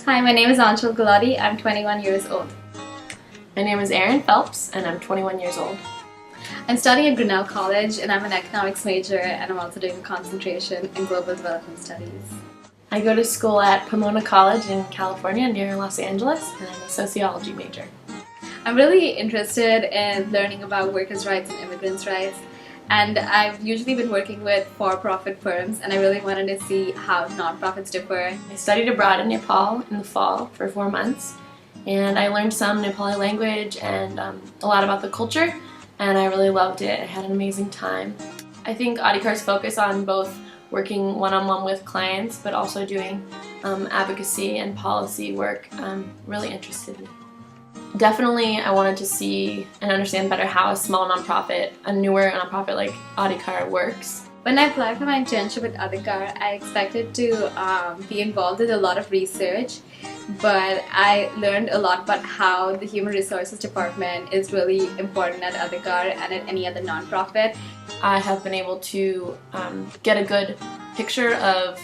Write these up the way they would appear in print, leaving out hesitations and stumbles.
Hi, my name is Aanchal Erin. I'm 21 years old. My name is Erin Phelps and I'm 21 years old. I'm studying at Grinnell College and I'm an economics major, and I'm also doing a concentration in global development studies. I go to school at Pomona College in California near Los Angeles, and I'm a sociology major. I'm really interested in learning about workers' rights and immigrants' rights, and I've usually been working with for-profit firms, and I really wanted to see how nonprofits differ. I studied abroad in Nepal in the fall for 4 months, and I learned some Nepali language and a lot about the culture, and I really loved it. I had an amazing time. I think Adhikaar's focus on both working one-on-one with clients but also doing advocacy and policy work really interested me. Definitely I wanted to see and understand better how a small nonprofit, a newer nonprofit like Adhikaar, works. When I applied for my internship at Adhikaar, I expected to be involved in a lot of research, but I learned a lot about how the human resources department is really important at Adhikaar and at any other nonprofit. I have been able to get a good picture of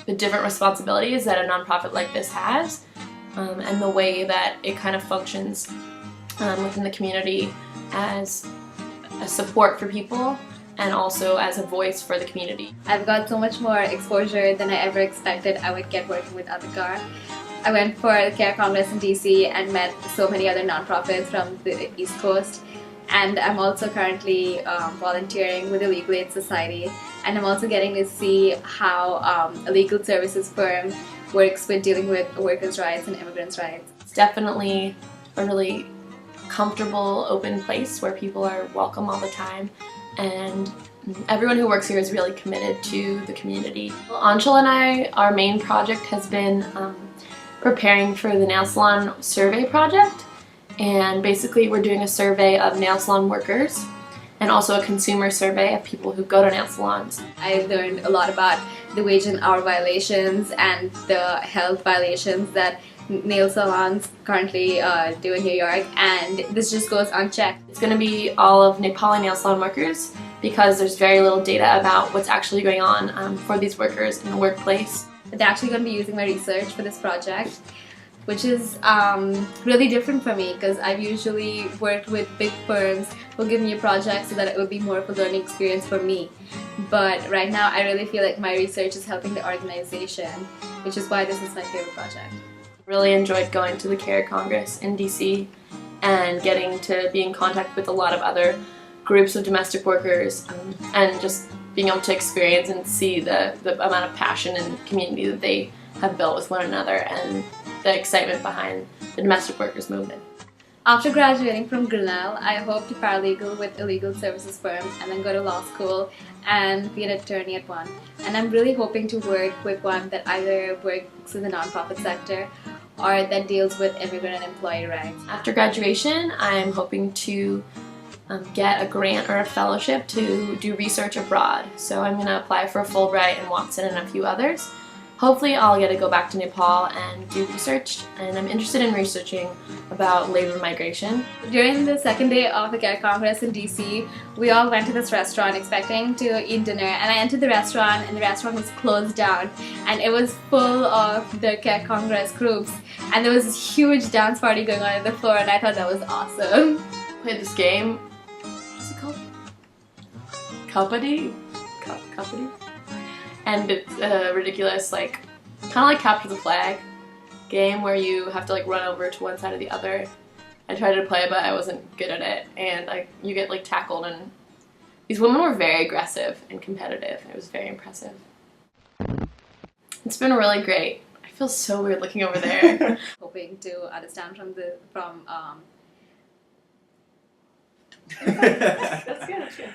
the different responsibilities that a nonprofit like this has, and the way that it kind of functions within the community as a support for people and also as a voice for the community. I've got so much more exposure than I ever expected I would get working with Adhikaar. I went for the CARE Congress in DC and met so many other nonprofits from the East Coast, and I'm also currently volunteering with the Legal Aid Society, and I'm also getting to see how a legal services firm works with dealing with workers' rights and immigrants' rights. It's definitely a really comfortable, open place where people are welcome all the time, and everyone who works here is really committed to the community. Well, Aanchal and I, our main project has been preparing for the nail salon survey project, and basically we're doing a survey of nail salon workers and also a consumer survey of people who go to nail salons. I learned a lot about the wage and hour violations and the health violations that nail salons currently do in New York, and this just goes unchecked. It's going to be all of Nepali nail salon workers because there's very little data about what's actually going on for these workers in the workplace. They're actually going to be using my research for this project, which is really different for me because I've usually worked with big firms who give me a project so that it would be more of a learning experience for me. But right now I really feel like my research is helping the organization, which is why this is my favorite project. Really enjoyed going to the CARE Congress in DC and getting to be in contact with a lot of other groups of domestic workers, and just being able to experience and see the amount of passion and community that they have built with one another and the excitement behind the domestic workers movement. After graduating from Grinnell, I hope to paralegal with a legal services firm and then go to law school and be an attorney at one. And I'm really hoping to work with one that either works in the nonprofit sector or that deals with immigrant and employee rights. After graduation, I'm hoping to get a grant or a fellowship to do research abroad. So I'm going to apply for Fulbright and Watson and a few others. Hopefully I'll get to go back to Nepal and do research, and I'm interested in researching about labor migration. During the second day of the CARE Congress in DC, we all went to this restaurant expecting to eat dinner, and I entered the restaurant and the restaurant was closed down, and it was full of the CARE Congress groups, and there was this huge dance party going on the floor, and I thought that was awesome. Played this game. What is it called? Kapadi? Kapadi? And it's a ridiculous, like, kind of like capture the flag game where you have to like run over to one side or the other. I tried to play, but I wasn't good at it, and like you get like tackled, and these women were very aggressive and competitive. It was very impressive. It's been really great. I feel so weird looking over there. Hoping to understand from That's good.